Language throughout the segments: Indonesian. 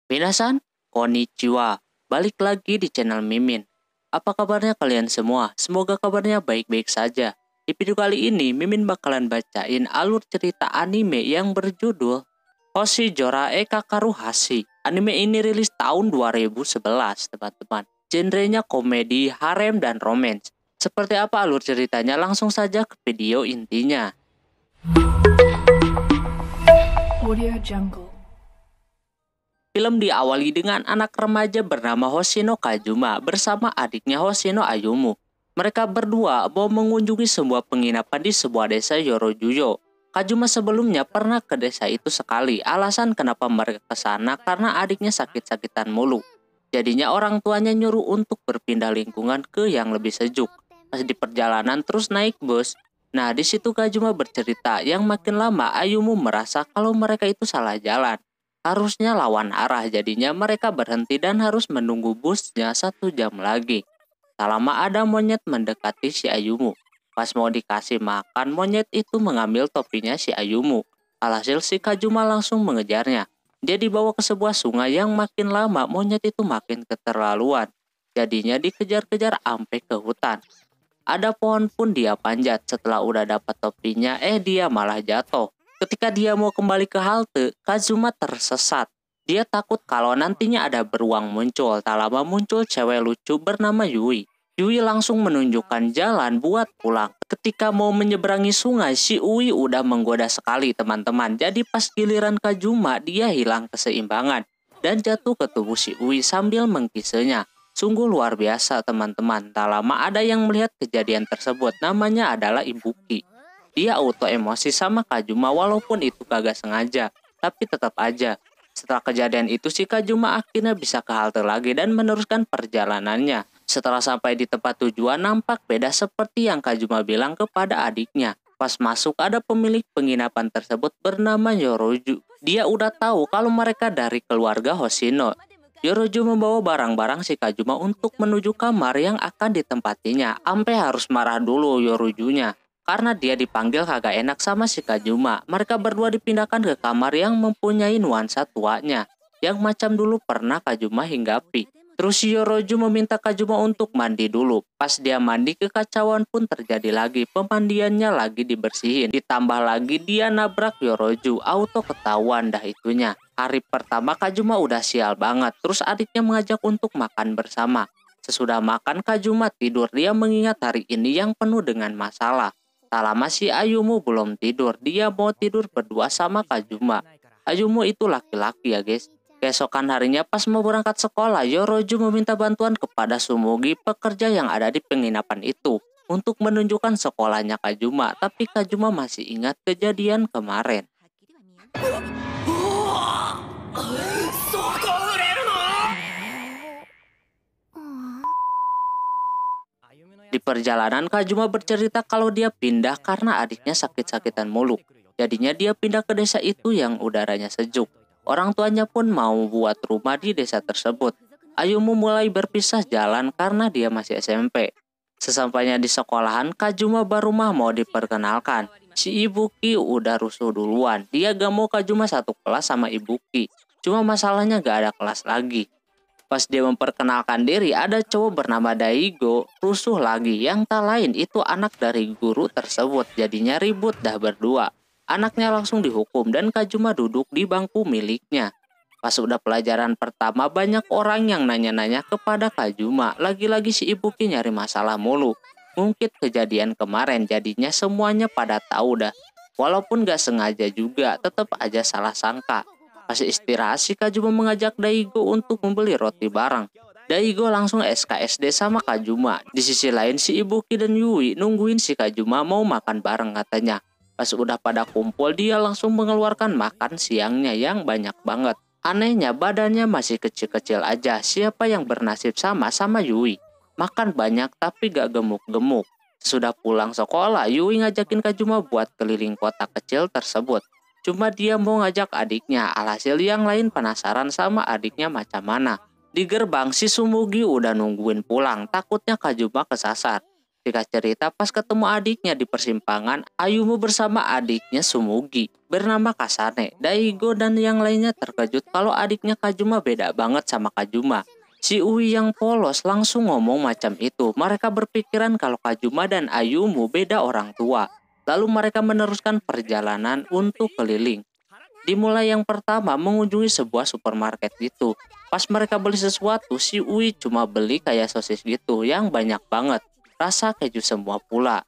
Minasan, konnichiwa. Balik lagi di channel Mimin. Apa kabarnya kalian semua? Semoga kabarnya baik-baik saja. Di video kali ini, Mimin bakalan bacain alur cerita anime yang berjudul Hoshijora Kakaru Hashi. Anime ini rilis tahun 2011, teman-teman. Genrenya komedi, harem, dan romance. Seperti apa alur ceritanya? Langsung saja ke video intinya. Audio Jungle. Film diawali dengan anak remaja bernama Hoshino Kazuma bersama adiknya Hoshino Ayumu. Mereka berdua mau mengunjungi sebuah penginapan di sebuah desa Yorojuyo. Kazuma sebelumnya pernah ke desa itu sekali. Alasan kenapa mereka ke sana karena adiknya sakit-sakitan mulu. Jadinya orang tuanya nyuruh untuk berpindah lingkungan ke yang lebih sejuk. Pas di perjalanan terus naik bus. Nah, di situ Kazuma bercerita yang makin lama Ayumu merasa kalau mereka itu salah jalan. Harusnya lawan arah, jadinya mereka berhenti dan harus menunggu busnya 1 jam lagi. Tak lama ada monyet mendekati si Ayumu. Pas mau dikasih makan, monyet itu mengambil topinya si Ayumu. Alhasil si Kazuma langsung mengejarnya. Dia dibawa ke sebuah sungai yang makin lama monyet itu makin keterlaluan. Jadinya dikejar-kejar sampai ke hutan. Ada pohon pun dia panjat. Setelah udah dapat topinya, dia malah jatuh. Ketika dia mau kembali ke halte, Kazuma tersesat. Dia takut kalau nantinya ada beruang muncul. Tak lama muncul cewek lucu bernama Yui. Yui langsung menunjukkan jalan buat pulang. Ketika mau menyeberangi sungai, si Yui udah menggoda sekali teman-teman. Jadi pas giliran Kazuma, dia hilang keseimbangan dan jatuh ke tubuh si Yui sambil mengkisahnya. Sungguh luar biasa teman-teman. Tak lama ada yang melihat kejadian tersebut. Namanya adalah Ibuki. Dia auto emosi sama Kazuma walaupun itu kagak sengaja. Tapi tetap aja. Setelah kejadian itu si Kazuma akhirnya bisa ke halte lagi dan meneruskan perjalanannya. Setelah sampai di tempat tujuan nampak beda seperti yang Kazuma bilang kepada adiknya. Pas masuk ada pemilik penginapan tersebut bernama Yoroju. Dia udah tahu kalau mereka dari keluarga Hoshino. Yoroju membawa barang-barang si Kazuma untuk menuju kamar yang akan ditempatinya. Ampe harus marah dulu Yorojunya. Karena dia dipanggil kagak enak sama si Kazuma. Mereka berdua dipindahkan ke kamar yang mempunyai nuansa tuanya. Yang macam dulu pernah Kazuma hinggapi. Terus Yoroju meminta Kazuma untuk mandi dulu. Pas dia mandi kekacauan pun terjadi lagi. Pemandiannya lagi dibersihin. Ditambah lagi dia nabrak Yoroju. Auto ketahuan dah itunya. Hari pertama Kazuma udah sial banget. Terus adiknya mengajak untuk makan bersama. Sesudah makan Kazuma tidur. Dia mengingat hari ini yang penuh dengan masalah. Tak lama si Ayumu belum tidur. Dia mau tidur berdua sama Kazuma. Ayumu itu laki-laki ya guys. Keesokan harinya pas mau berangkat sekolah, Yoroju meminta bantuan kepada Sumugi, pekerja yang ada di penginapan itu, untuk menunjukkan sekolahnya Kazuma. Tapi Kazuma masih ingat kejadian kemarin. Di perjalanan Kazuma bercerita kalau dia pindah karena adiknya sakit-sakitan mulu. Jadinya dia pindah ke desa itu yang udaranya sejuk. Orang tuanya pun mau buat rumah di desa tersebut. Ayumu mulai berpisah jalan karena dia masih SMP. Sesampainya di sekolahan, Kazuma baru mau diperkenalkan. Si Ibuki udah rusuh duluan. Dia gak mau Kazuma satu kelas sama Ibuki. Cuma masalahnya gak ada kelas lagi. Pas dia memperkenalkan diri, ada cowok bernama Daigo rusuh lagi. Yang tak lain itu anak dari guru tersebut. Jadinya ribut dah berdua. Anaknya langsung dihukum dan Kazuma duduk di bangku miliknya. Pas udah pelajaran pertama banyak orang yang nanya-nanya kepada Kazuma. Lagi-lagi si Ibuki nyari masalah mulu. Ngungkit kejadian kemarin, jadinya semuanya pada tahu dah. Walaupun gak sengaja juga, tetap aja salah sangka. Pas istirahat si Kazuma mengajak Daigo untuk membeli roti bareng. Daigo langsung SKSD sama Kazuma. Di sisi lain si Ibuki dan Yui nungguin si Kazuma mau makan bareng katanya. Pas udah pada kumpul dia langsung mengeluarkan makan siangnya yang banyak banget. Anehnya badannya masih kecil-kecil aja. Siapa yang bernasib sama Yui? Makan banyak tapi gak gemuk-gemuk. Sudah pulang sekolah, Yui ngajakin Kazuma buat keliling kota kecil tersebut. Cuma dia mau ngajak adiknya, alhasil yang lain penasaran sama adiknya macam mana. Di gerbang si Sumugi udah nungguin pulang, takutnya Kazuma kesasar. Singkat cerita, pas ketemu adiknya di persimpangan, Ayumu bersama adiknya Sumugi bernama Kasane, Daigo dan yang lainnya terkejut kalau adiknya Kazuma beda banget sama Kazuma. Si Ui yang polos langsung ngomong macam itu. Mereka berpikiran kalau Kazuma dan Ayumu beda orang tua. Lalu mereka meneruskan perjalanan untuk keliling. Dimulai yang pertama mengunjungi sebuah supermarket gitu. Pas mereka beli sesuatu, si Ui cuma beli kayak sosis gitu yang banyak banget. Rasa keju semua pula.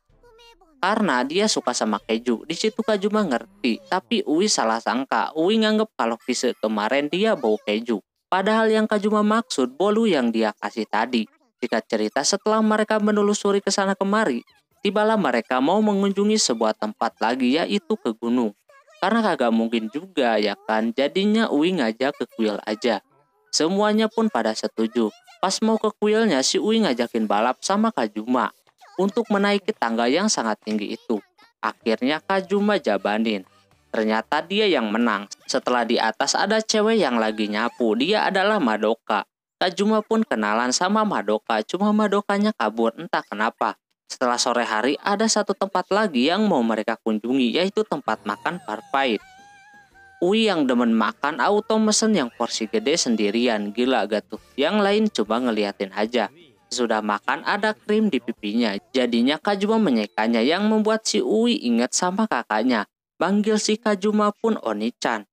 Karena dia suka sama keju. Di situ Kazuma ngerti, tapi Ui salah sangka. Ui nganggep kalau kise kemarin dia bau keju. Padahal yang Kazuma maksud bolu yang dia kasih tadi. Singkat cerita, setelah mereka menelusuri ke sana kemari, tibalah mereka mau mengunjungi sebuah tempat lagi, yaitu ke gunung. Karena kagak mungkin juga ya kan, jadinya Ui ngajak ke kuil aja. Semuanya pun pada setuju. Pas mau ke kuilnya, si Ui ngajakin balap sama Kazuma untuk menaiki tangga yang sangat tinggi itu. Akhirnya Kazuma jabanin. Ternyata dia yang menang. Setelah di atas ada cewek yang lagi nyapu, dia adalah Madoka. Kazuma pun kenalan sama Madoka, cuma Madokanya kabur entah kenapa. Setelah sore hari, ada satu tempat lagi yang mau mereka kunjungi, yaitu tempat makan Parfait. Ui yang demen makan auto mesen yang porsi gede sendirian, gila gak tuh? Yang lain coba ngeliatin aja. Sudah makan ada krim di pipinya, jadinya Kazuma menyekanya yang membuat si Ui ingat sama kakaknya. Panggil si Kazuma pun Oni-chan,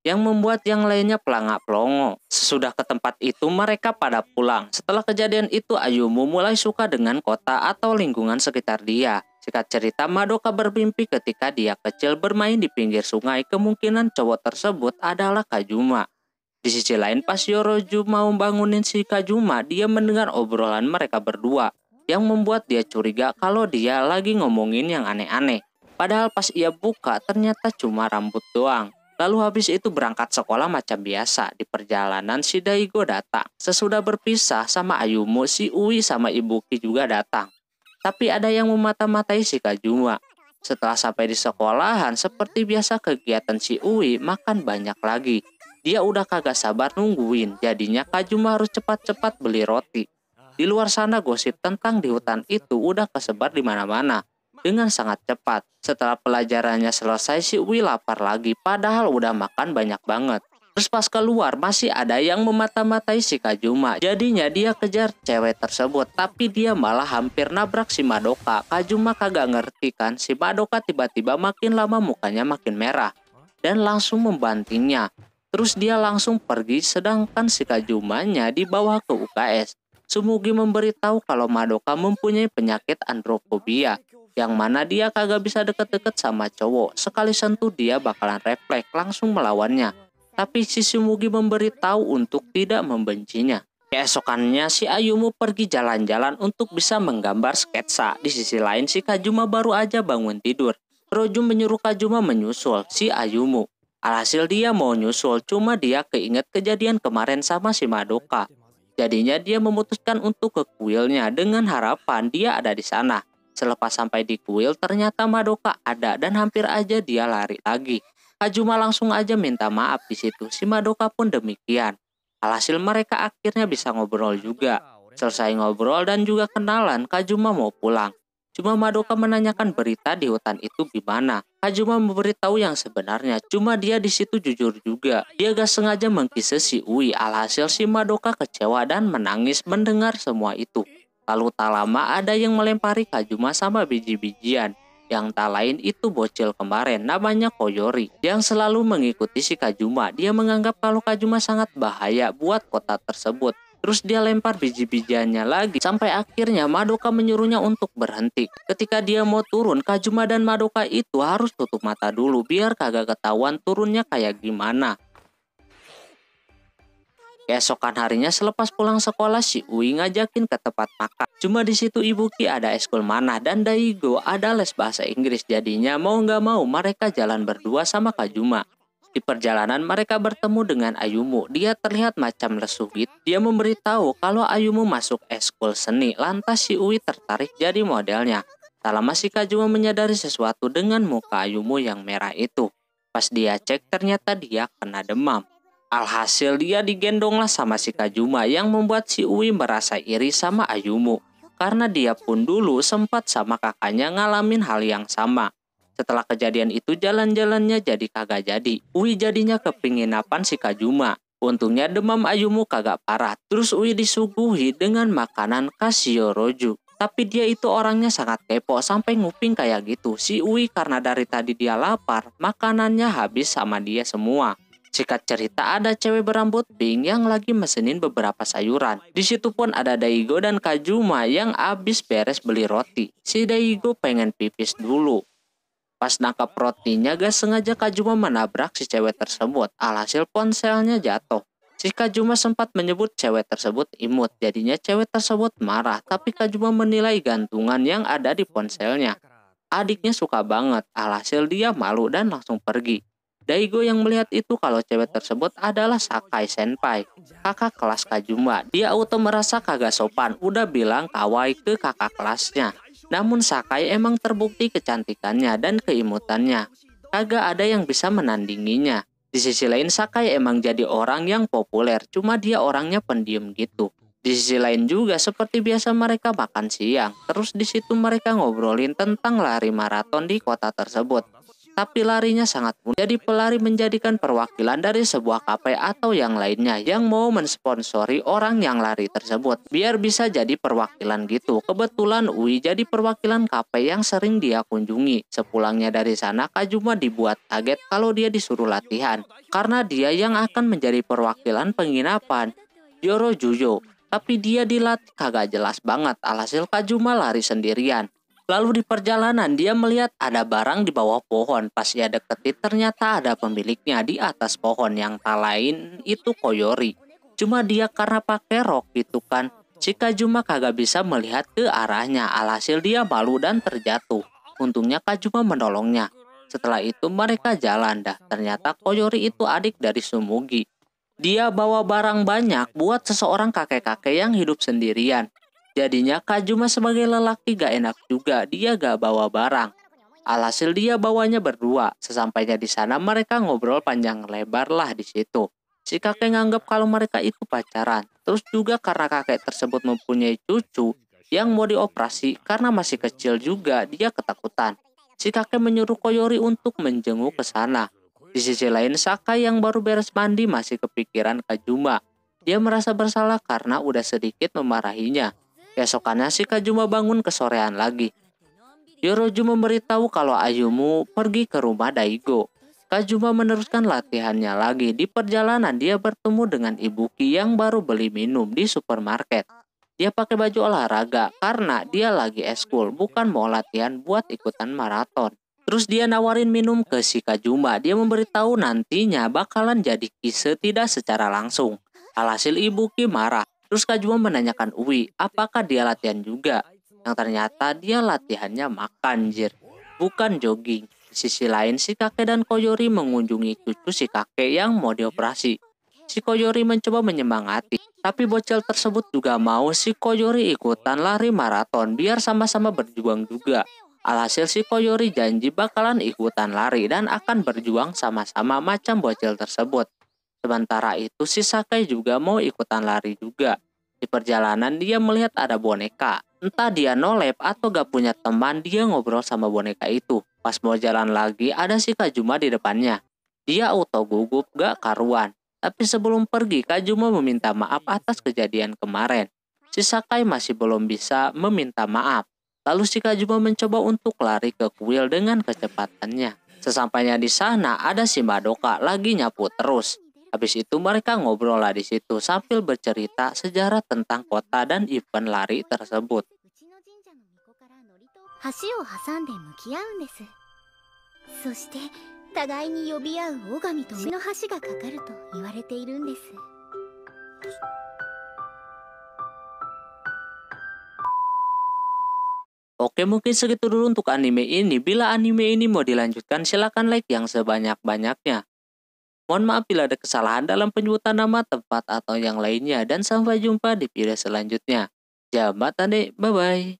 yang membuat yang lainnya pelangak-pelongo. Sesudah ke tempat itu mereka pada pulang. Setelah kejadian itu Ayumu mulai suka dengan kota atau lingkungan sekitar dia. Singkat cerita, Madoka bermimpi ketika dia kecil bermain di pinggir sungai. Kemungkinan cowok tersebut adalah Kazuma. Di sisi lain, pas Yoroju mau bangunin si Kazuma, dia mendengar obrolan mereka berdua yang membuat dia curiga kalau dia lagi ngomongin yang aneh-aneh. Padahal pas ia buka ternyata cuma rambut doang. Lalu habis itu berangkat sekolah macam biasa. Di perjalanan si Daigo datang. Sesudah berpisah sama Ayumu, si Ui sama Ibuki juga datang. Tapi ada yang memata-matai si Kazuma. Setelah sampai di sekolahan, seperti biasa kegiatan si Ui makan banyak lagi. Dia udah kagak sabar nungguin, jadinya Kazuma harus cepat-cepat beli roti. Di luar sana gosip tentang di hutan itu udah kesebar di mana-mana. Dengan sangat cepat. Setelah pelajarannya selesai, si Ui lapar lagi, padahal udah makan banyak banget. Terus pas keluar masih ada yang memata-matai si Kazuma. Jadinya dia kejar cewek tersebut, tapi dia malah hampir nabrak si Madoka. Kazuma kagak ngerti kan, si Madoka tiba-tiba makin lama mukanya makin merah dan langsung membantingnya. Terus dia langsung pergi, sedangkan si Kazumanya dibawa ke UKS. Sumugi memberitahu kalau Madoka mempunyai penyakit androfobia, yang mana dia kagak bisa deket-deket sama cowok. Sekali sentuh dia bakalan refleks langsung melawannya. Tapi si Sumugi memberitahu untuk tidak membencinya. Keesokannya si Ayumu pergi jalan-jalan untuk bisa menggambar sketsa. Di sisi lain si Kazuma baru aja bangun tidur. Roju menyuruh Kazuma menyusul si Ayumu. Alhasil dia mau nyusul, cuma dia keinget kejadian kemarin sama si Madoka. Jadinya dia memutuskan untuk ke kuilnya dengan harapan dia ada di sana. Selepas sampai di kuil, ternyata Madoka ada dan hampir aja dia lari lagi. Kazuma langsung aja minta maaf di situ. Si Madoka pun demikian. Alhasil mereka akhirnya bisa ngobrol juga. Selesai ngobrol dan juga kenalan, Kazuma mau pulang. Cuma Madoka menanyakan berita di hutan itu gimana. Kazuma memberitahu yang sebenarnya. Cuma dia di situ jujur juga. Dia gak sengaja mengkise si Ui. Alhasil si Madoka kecewa dan menangis mendengar semua itu. Lalu tak lama ada yang melempari Kazuma sama biji-bijian. Yang tak lain itu bocil kemarin namanya Koyori yang selalu mengikuti si Kazuma. Dia menganggap kalau Kazuma sangat bahaya buat kota tersebut. Terus dia lempar biji-bijiannya lagi sampai akhirnya Madoka menyuruhnya untuk berhenti. Ketika dia mau turun, Kazuma dan Madoka itu harus tutup mata dulu biar kagak ketahuan turunnya kayak gimana. Keesokan harinya selepas pulang sekolah, si Ui ngajakin ke tempat makan. Cuma di situ Ibuki ada ekskul manah dan Daigo ada les bahasa Inggris. Jadinya mau nggak mau mereka jalan berdua sama Kazuma. Di perjalanan mereka bertemu dengan Ayumu. Dia terlihat macam lesu gitu. Dia memberitahu kalau Ayumu masuk ekskul seni. Lantas si Ui tertarik jadi modelnya. Tak lama si Kazuma menyadari sesuatu dengan muka Ayumu yang merah itu. Pas dia cek ternyata dia kena demam. Alhasil dia digendonglah sama si Kazuma yang membuat si Ui merasa iri sama Ayumu. karena dia pun dulu sempat sama kakaknya ngalamin hal yang sama. Setelah kejadian itu jalan-jalannya jadi kagak jadi. Ui jadinya ke penginapan si Kajuma. Untungnya demam Ayumu kagak parah. Terus Ui disuguhi dengan makanan khas Shioroju. Tapi dia itu orangnya sangat kepo sampai nguping kayak gitu. Si Ui karena dari tadi dia lapar, makanannya habis sama dia semua. Singkat cerita ada cewek berambut pink yang lagi mesenin beberapa sayuran. Di situ pun ada Daigo dan Kajuma yang abis beres beli roti. Si Daigo pengen pipis dulu. Pas nangkap rotinya gak sengaja Kajuma menabrak si cewek tersebut. Alhasil ponselnya jatuh. Si Kajuma sempat menyebut cewek tersebut imut. Jadinya cewek tersebut marah. Tapi Kajuma menilai gantungan yang ada di ponselnya. Adiknya suka banget. Alhasil dia malu dan langsung pergi. Daigo yang melihat itu kalau cewek tersebut adalah Sakai Senpai, kakak kelas Kajuma. Dia auto merasa kagak sopan, udah bilang kawaii ke kakak kelasnya. Namun Sakai emang terbukti kecantikannya dan keimutannya. Kagak ada yang bisa menandinginya. Di sisi lain Sakai emang jadi orang yang populer, cuma dia orangnya pendiam gitu. Di sisi lain juga seperti biasa mereka makan siang. Terus di situ mereka ngobrolin tentang lari maraton di kota tersebut. Tapi larinya sangat mudah. Jadi pelari menjadikan perwakilan dari sebuah kafe atau yang lainnya yang mau mensponsori orang yang lari tersebut. Biar bisa jadi perwakilan gitu. Kebetulan Ui jadi perwakilan kafe yang sering dia kunjungi. Sepulangnya dari sana Kajuma dibuat kaget kalau dia disuruh latihan. Karena dia yang akan menjadi perwakilan penginapan Yorojuyo. Tapi dia dilatih kagak jelas banget. Alhasil Kajuma lari sendirian. Lalu di perjalanan dia melihat ada barang di bawah pohon. Pas dia deketin ternyata ada pemiliknya di atas pohon yang tak lain itu Koyori. Cuma dia karena pakai rok gitu kan. Si Kajuma kagak bisa melihat ke arahnya. Alhasil dia malu dan terjatuh. Untungnya Kajuma menolongnya. Setelah itu mereka jalan dah. Ternyata Koyori itu adik dari Sumugi. Dia bawa barang banyak buat seseorang kakek-kakek yang hidup sendirian. Jadinya Kajuma sebagai lelaki gak enak juga, dia gak bawa barang. Alhasil dia bawanya berdua. Sesampainya di sana mereka ngobrol panjang lebar lah di situ. Si kakek nganggap kalau mereka itu pacaran. Terus juga karena kakek tersebut mempunyai cucu yang mau dioperasi karena masih kecil juga, dia ketakutan. Si kakek menyuruh Koyori untuk menjenguk ke sana. Di sisi lain Sakai yang baru beres mandi masih kepikiran Kajuma. Dia merasa bersalah karena udah sedikit memarahinya. Keesokannya si Kajuma bangun kesorean lagi. Yoroju memberitahu kalau Ayumu pergi ke rumah Daigo. Kajuma meneruskan latihannya lagi. Di perjalanan dia bertemu dengan Ibuki yang baru beli minum di supermarket. Dia pakai baju olahraga karena dia lagi eskul, bukan mau latihan buat ikutan maraton. Terus dia nawarin minum ke si Kajuma. Dia memberitahu nantinya bakalan jadi kise tidak secara langsung. Alhasil Ibuki marah. Terus Kajuma menanyakan Ui, apakah dia latihan juga? Yang ternyata dia latihannya makan jir, bukan jogging. Di sisi lain si kakek dan Koyori mengunjungi cucu si kakek yang mau dioperasi. Si Koyori mencoba menyemangati, tapi bocil tersebut juga mau si Koyori ikutan lari maraton biar sama-sama berjuang juga. Alhasil si Koyori janji bakalan ikutan lari dan akan berjuang sama-sama macam bocil tersebut. Sementara itu si Sakai juga mau ikutan lari juga. Di perjalanan dia melihat ada boneka. Entah dia nolep atau gak punya teman, dia ngobrol sama boneka itu. Pas mau jalan lagi ada si Kajuma di depannya. Dia auto gugup gak karuan. Tapi sebelum pergi Kajuma meminta maaf atas kejadian kemarin. Si Sakai masih belum bisa meminta maaf. Lalu si Kajuma mencoba untuk lari ke kuil dengan kecepatannya. Sesampainya di sana ada si Madoka lagi nyapu terus. Habis itu mereka ngobrol lah di situ sambil bercerita sejarah tentang kota dan event lari tersebut. 橋を挟んで向き合うんです。そして互いに呼び合う尾神との橋がかかると言われているんです。 Oke, mungkin segitu dulu untuk anime ini. Bila anime ini mau dilanjutkan silahkan like yang sebanyak-banyaknya. Mohon maaf bila ada kesalahan dalam penyebutan nama, tempat, atau yang lainnya. Dan sampai jumpa di video selanjutnya. Jabat ade, bye-bye.